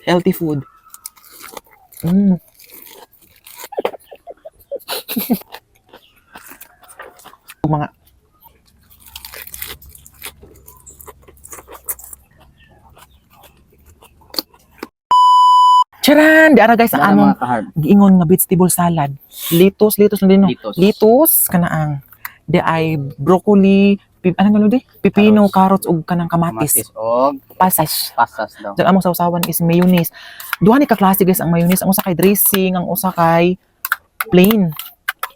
healthy food. Mga Charan! Di ara guys ang among giingon nga vegetable salad. Litos na din no. Litos kanaang. Di ay broccoli, anong galo di? Pipino, carrots ug kanang kamatis. Og Pasas. daw. Ang among sausawan is mayonnaise. Duha ni ka klase guys ang mayonnaise, ang usa kay dressing, ang usa kay plain.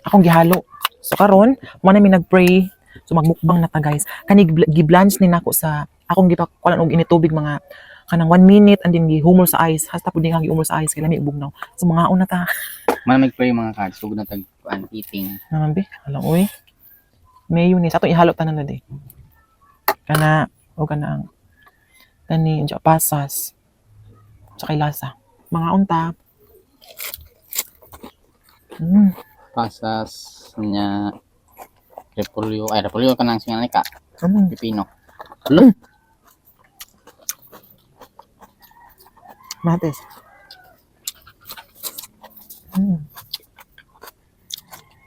Akong gihalo. So karon, mo na mi nagpray. So magmukbang na ta guys. Kani gi-blanch ni nako sa akong gipakuan og initubig mga kanang 1 minute and then gihumol sa ice. Hasta pud nga gihumol sa ice kay lami bugnaw. So mga una ta. Man mag-pray mga cards, sugod na tag eating. Naman be, alam oy. Mayonnaise ato ihalo tanan na di. Kana o kana ang kani unsa pasas. Sa kay lasa. Mga unta. Pasas nya repolyo kanang singanay ka. Pipino. Mates.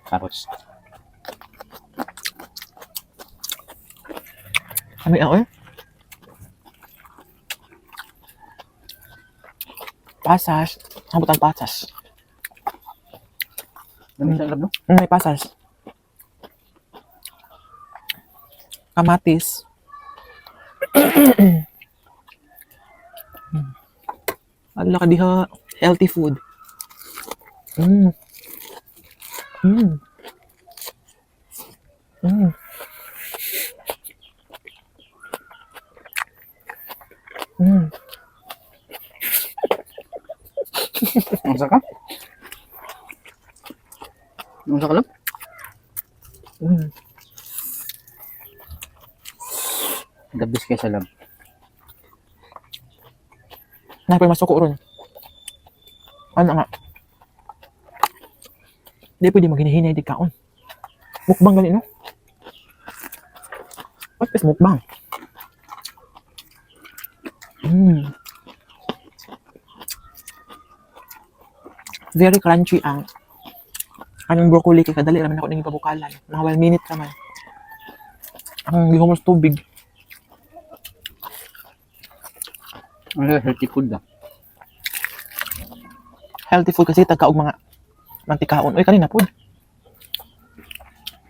Carrots. Kami ako eh. Pasas. Habutan pasas. Dami sa lab no? May pasas. Kamatis. Ala ka diha. Healthy food. Unsa ka? Unsa ka lab? Gabis kay sa lab. Napay masuko ron. Ano nga? Di pwede maghinahinay di kaon. Mukbang gali no? What is mukbang? Very crunchy ang anong broccoli kay kadali raman ako ning ipabukalan. Mga 1 minute raman. Ang gihumos tubig. Ano healthy food da? Healthy food kasi tagka og mga mantikaon. Uy kanina pod.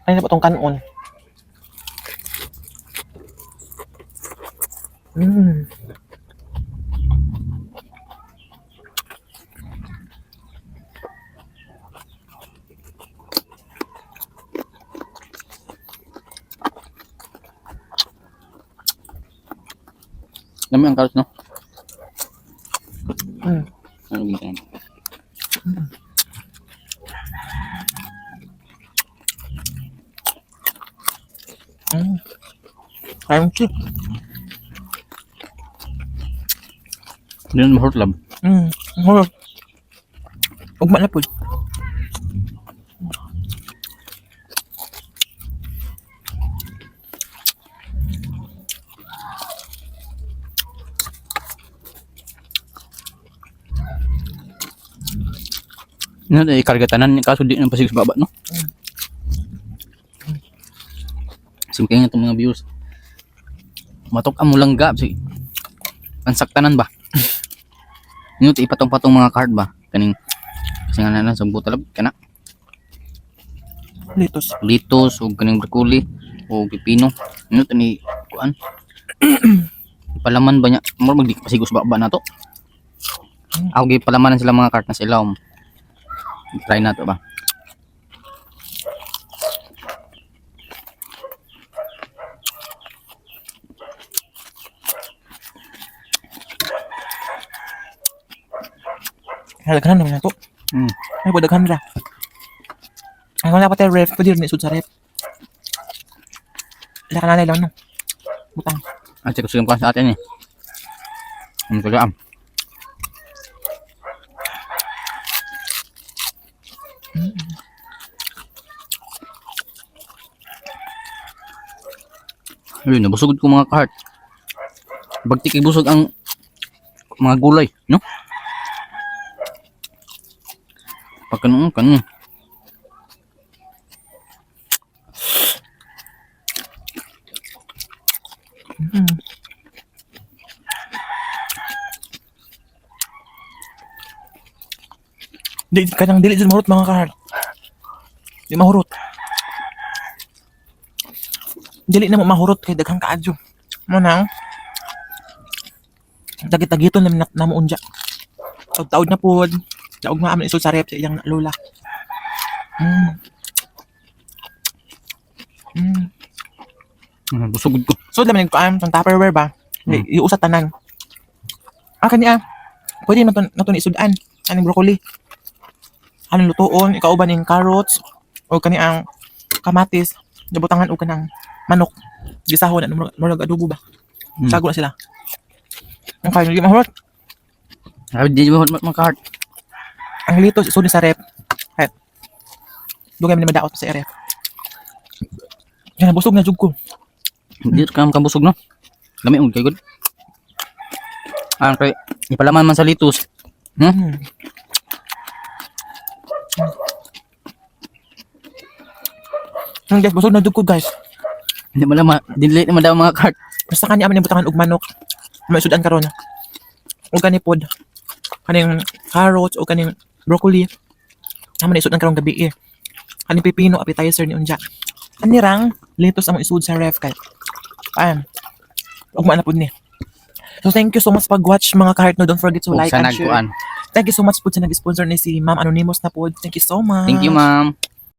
Kanina pa tong kanon. Dami ang carrots no? Ano ginawa? Crunchy. Hindi na mahurot lab. Mahurot. Ugma na pod. Ano na ikarga tanan kaso di na pasig sa baba no? Simkay nga itong mga viewers. Matok ang mulangga si pansaktanan ba? Nyo ti ipatong-patong mga card ba? Kaning kasi nga nanan sa butalab kana. Litos o kaning broccoli o pipino. Nyo ni kuan. Palaman ba niya? Mo magdi pasigos baba na to. Ako gi palamanan sila mga card na sa ilawom. Try na to ba? Halaghan naman na to. Ay, padaghan ra. Ay, wala pa tayo ref. Pwede rin isud sa ref. Wala ka nanay lang, no? Butang. At sigam ka sa atin eh. Ang tagaam. Ayun, nabusog ko mga kahart. Bagtik ibusog ang mga gulay, no? Pagkanong kanon. Mm. Di kanang dili jud mahurot mga kahart. Di mahurot. Dili na mo mahurot kay daghang kaadyo. Mo nang dagit-dagiton na mo unja. Taud-taud na pod. Daog nga aman isod sa rep sa iyang lola. Busog ko. So laman nagpaam tong Tupperware ba? Iusat tanan. Kaniya. Pwede naton isudan. Aning broccoli. Anong lutoon, ikauban ng carrots o kaniang kamatis, nabutangan o kanang manok. Gisahon na murag adobo ba? Sago na sila. Ang kain hindi mahurot. Di mo mga kahart. Ang litos isuli sa rep. Kahit dugay man madaot sa rep. Yan busog na jud ko. Di ka kabusog no. Lami ug kay good. Kay ipalaman man sa litos. Guys, busog na jud ko guys. Hindi mo lang dinlate naman daw mga kahart. Basta kanya man butangan og manok. May sudan karon. O kani pod. Kaning carrots o kaning broccoli. Naman isudan karon gabi eh. Kaning pipino appetizer ni unja. Anirang litos ang isud sa ref kay. Ugma na pod ni. So thank you so much pag-watch mga kahart no. Don't forget to like and share. Kuan. Thank you so much po sa nag-sponsor ni si Ma'am Anonymous na po. Thank you so much. Thank you, ma'am.